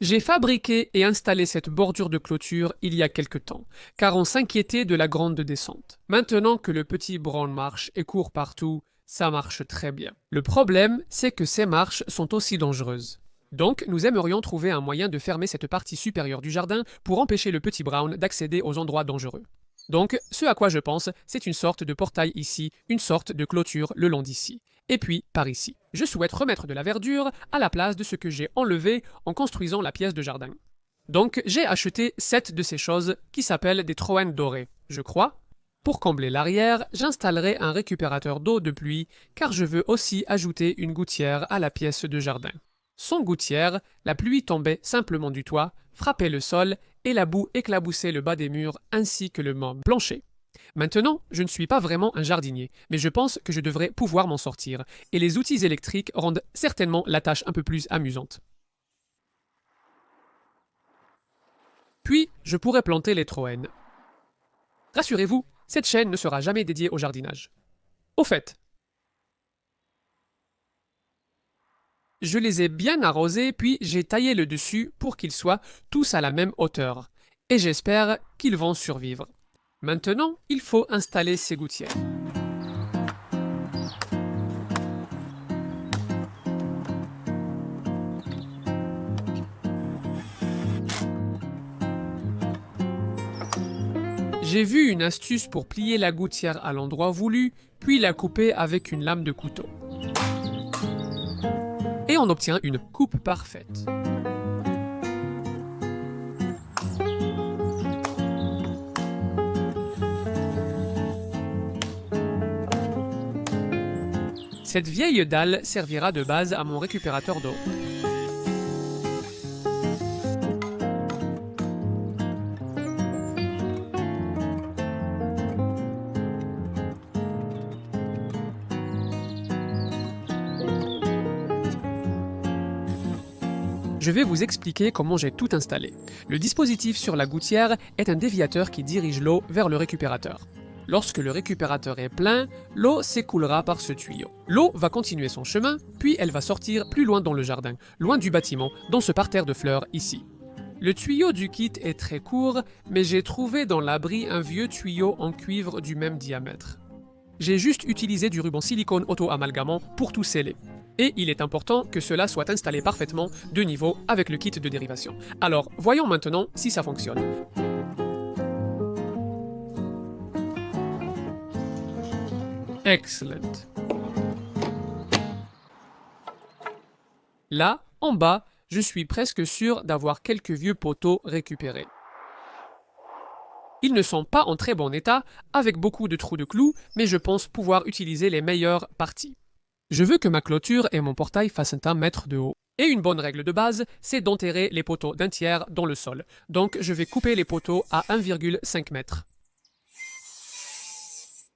J'ai fabriqué et installé cette bordure de clôture il y a quelque temps, car on s'inquiétait de la grande descente. Maintenant que le petit Brown marche et court partout, ça marche très bien. Le problème, c'est que ces marches sont aussi dangereuses. Donc, nous aimerions trouver un moyen de fermer cette partie supérieure du jardin pour empêcher le petit Brown d'accéder aux endroits dangereux. Donc, ce à quoi je pense, c'est une sorte de portail ici, une sorte de clôture le long d'ici. Et puis, par ici. Je souhaite remettre de la verdure à la place de ce que j'ai enlevé en construisant la pièce de jardin. Donc, j'ai acheté 7 de ces choses qui s'appellent des Troènes dorés, je crois. Pour combler l'arrière, j'installerai un récupérateur d'eau de pluie, car je veux aussi ajouter une gouttière à la pièce de jardin. Sans gouttière, la pluie tombait simplement du toit, frappait le sol et la boue éclaboussait le bas des murs ainsi que le plancher. Maintenant, je ne suis pas vraiment un jardinier, mais je pense que je devrais pouvoir m'en sortir, et les outils électriques rendent certainement la tâche un peu plus amusante. Puis, je pourrais planter les Troènes. Rassurez-vous, cette chaîne ne sera jamais dédiée au jardinage. Au fait, je les ai bien arrosés, puis j'ai taillé le dessus pour qu'ils soient tous à la même hauteur, et j'espère qu'ils vont survivre. Maintenant, il faut installer ces gouttières. J'ai vu une astuce pour plier la gouttière à l'endroit voulu, puis la couper avec une lame de couteau. Et on obtient une coupe parfaite. Cette vieille dalle servira de base à mon récupérateur d'eau. Je vais vous expliquer comment j'ai tout installé. Le dispositif sur la gouttière est un déviateur qui dirige l'eau vers le récupérateur. Lorsque le récupérateur est plein, l'eau s'écoulera par ce tuyau. L'eau va continuer son chemin, puis elle va sortir plus loin dans le jardin, loin du bâtiment, dans ce parterre de fleurs ici. Le tuyau du kit est très court, mais j'ai trouvé dans l'abri un vieux tuyau en cuivre du même diamètre. J'ai juste utilisé du ruban silicone auto-amalgamant pour tout sceller. Et il est important que cela soit installé parfaitement de niveau avec le kit de dérivation. Alors, voyons maintenant si ça fonctionne. Excellent. Là, en bas, je suis presque sûr d'avoir quelques vieux poteaux récupérés. Ils ne sont pas en très bon état, avec beaucoup de trous de clous, mais je pense pouvoir utiliser les meilleures parties. Je veux que ma clôture et mon portail fassent 1 mètre de haut. Et une bonne règle de base, c'est d'enterrer les poteaux d'un tiers dans le sol. Donc je vais couper les poteaux à 1,5 mètre.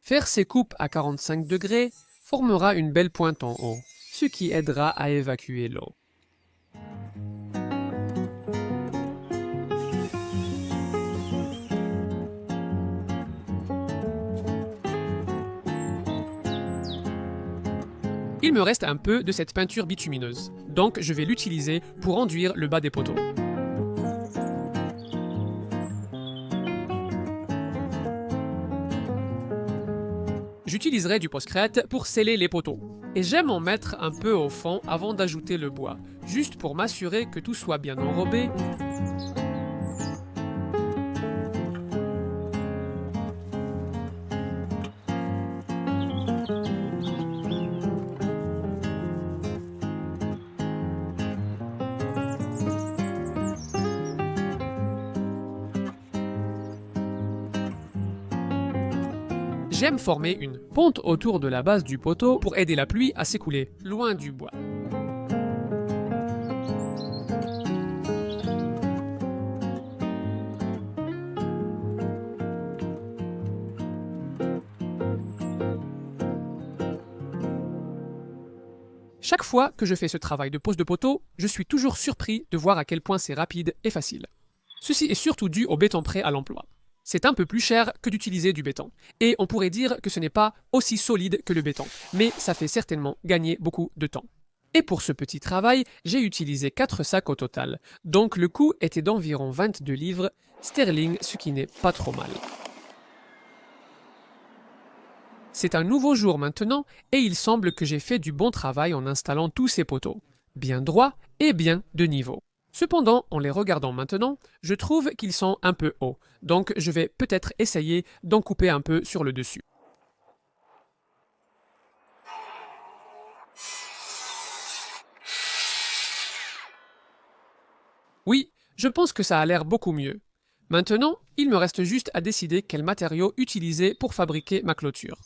Faire ces coupes à 45 degrés formera une belle pointe en haut, ce qui aidera à évacuer l'eau. Il me reste un peu de cette peinture bitumineuse, donc je vais l'utiliser pour enduire le bas des poteaux. J'utiliserai du postcrète pour sceller les poteaux. Et j'aime en mettre un peu au fond avant d'ajouter le bois, juste pour m'assurer que tout soit bien enrobé. J'aime former une pente autour de la base du poteau pour aider la pluie à s'écouler, loin du bois. Chaque fois que je fais ce travail de pose de poteau, je suis toujours surpris de voir à quel point c'est rapide et facile. Ceci est surtout dû au béton prêt à l'emploi. C'est un peu plus cher que d'utiliser du béton. Et on pourrait dire que ce n'est pas aussi solide que le béton, mais ça fait certainement gagner beaucoup de temps. Et pour ce petit travail, j'ai utilisé 4 sacs au total, donc le coût était d'environ 22 livres sterling, ce qui n'est pas trop mal. C'est un nouveau jour maintenant et il semble que j'ai fait du bon travail en installant tous ces poteaux, bien droits et bien de niveau. Cependant, en les regardant maintenant, je trouve qu'ils sont un peu hauts, donc je vais peut-être essayer d'en couper un peu sur le dessus. Oui, je pense que ça a l'air beaucoup mieux. Maintenant, il me reste juste à décider quel matériau utiliser pour fabriquer ma clôture.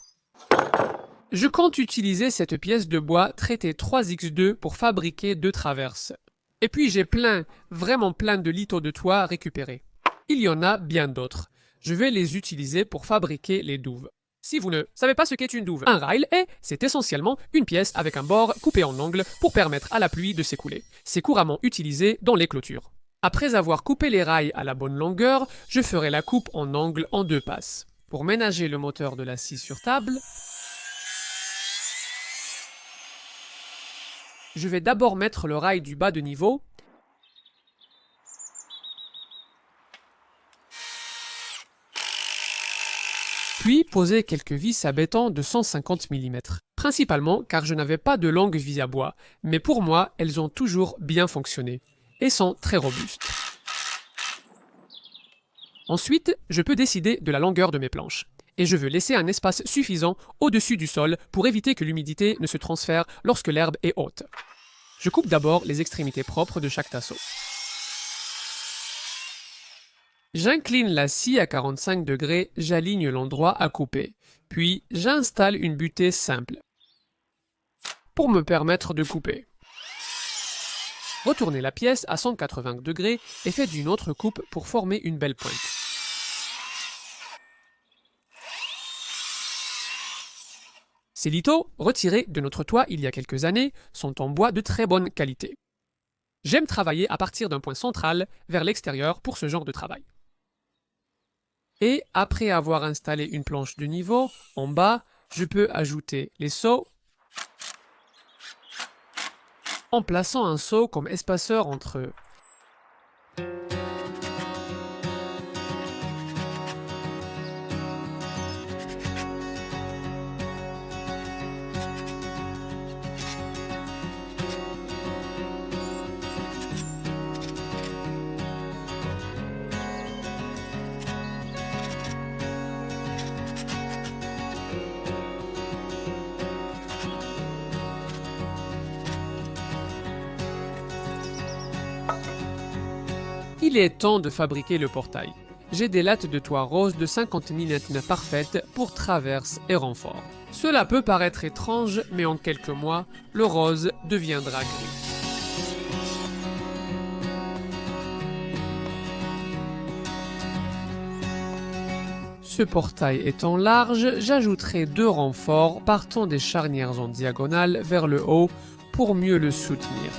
Je compte utiliser cette pièce de bois traitée 3x2 pour fabriquer 2 traverses. Et puis j'ai vraiment plein de litos de toit à récupérer. Il y en a bien d'autres. Je vais les utiliser pour fabriquer les douves. Si vous ne savez pas ce qu'est une douve, un rail c'est essentiellement une pièce avec un bord coupé en angle pour permettre à la pluie de s'écouler. C'est couramment utilisé dans les clôtures. Après avoir coupé les rails à la bonne longueur, je ferai la coupe en angle en 2 passes. Pour ménager le moteur de la scie sur table, je vais d'abord mettre le rail du bas de niveau, puis poser quelques vis à béton de 150 mm, principalement car je n'avais pas de longues vis à bois, mais pour moi, elles ont toujours bien fonctionné et sont très robustes. Ensuite, je peux décider de la longueur de mes planches. Et je veux laisser un espace suffisant au-dessus du sol pour éviter que l'humidité ne se transfère lorsque l'herbe est haute. Je coupe d'abord les extrémités propres de chaque tasseau. J'incline la scie à 45 degrés, j'aligne l'endroit à couper, puis j'installe une butée simple pour me permettre de couper. Retournez la pièce à 180 degrés et faites une autre coupe pour former une belle pointe. Ces litos, retirés de notre toit il y a quelques années, sont en bois de très bonne qualité. J'aime travailler à partir d'un point central vers l'extérieur pour ce genre de travail. Et après avoir installé une planche de niveau, en bas, je peux ajouter les seaux en plaçant un seau comme espaceur entre eux. Il est temps de fabriquer le portail. J'ai des lattes de toit rose de 50 mm parfaites pour traverses et renforts. Cela peut paraître étrange, mais en quelques mois, le rose deviendra gris. Ce portail étant large, j'ajouterai 2 renforts partant des charnières en diagonale vers le haut pour mieux le soutenir.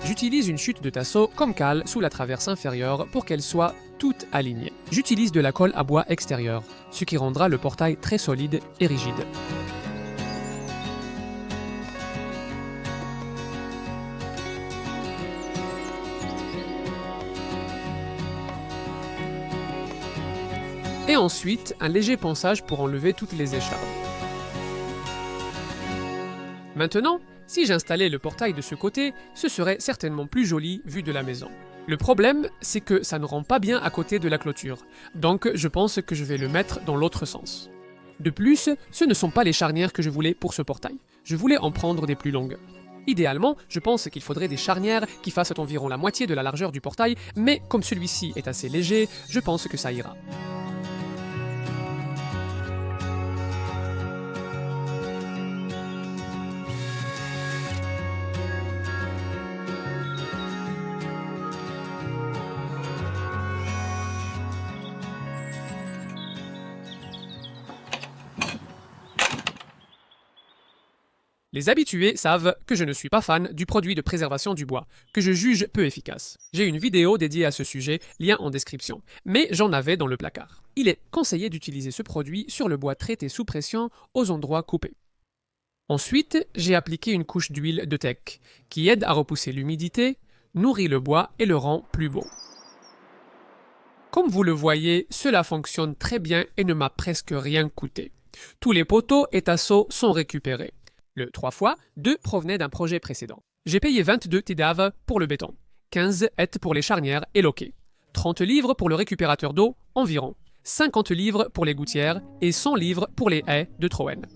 J'utilise une chute de tasseau comme cale sous la traverse inférieure pour qu'elle soit toute alignée. J'utilise de la colle à bois extérieure, ce qui rendra le portail très solide et rigide. Et ensuite, un léger ponçage pour enlever toutes les échardes. Maintenant, si j'installais le portail de ce côté, ce serait certainement plus joli vu de la maison. Le problème, c'est que ça ne rend pas bien à côté de la clôture, donc je pense que je vais le mettre dans l'autre sens. De plus, ce ne sont pas les charnières que je voulais pour ce portail. Je voulais en prendre des plus longues. Idéalement, je pense qu'il faudrait des charnières qui fassent environ la moitié de la largeur du portail, mais comme celui-ci est assez léger, je pense que ça ira. Les habitués savent que je ne suis pas fan du produit de préservation du bois, que je juge peu efficace. J'ai une vidéo dédiée à ce sujet, lien en description, mais j'en avais dans le placard. Il est conseillé d'utiliser ce produit sur le bois traité sous pression aux endroits coupés. Ensuite, j'ai appliqué une couche d'huile de teck qui aide à repousser l'humidité, nourrit le bois et le rend plus beau. Comme vous le voyez, cela fonctionne très bien et ne m'a presque rien coûté. Tous les poteaux et tasseaux sont récupérés. Le 3x, 2 provenaient d'un projet précédent. J'ai payé 22 TDAV pour le béton, 15 hêtes pour les charnières et loquets, 30 livres pour le récupérateur d'eau environ, 50 livres pour les gouttières et 100 livres pour les haies de Troen.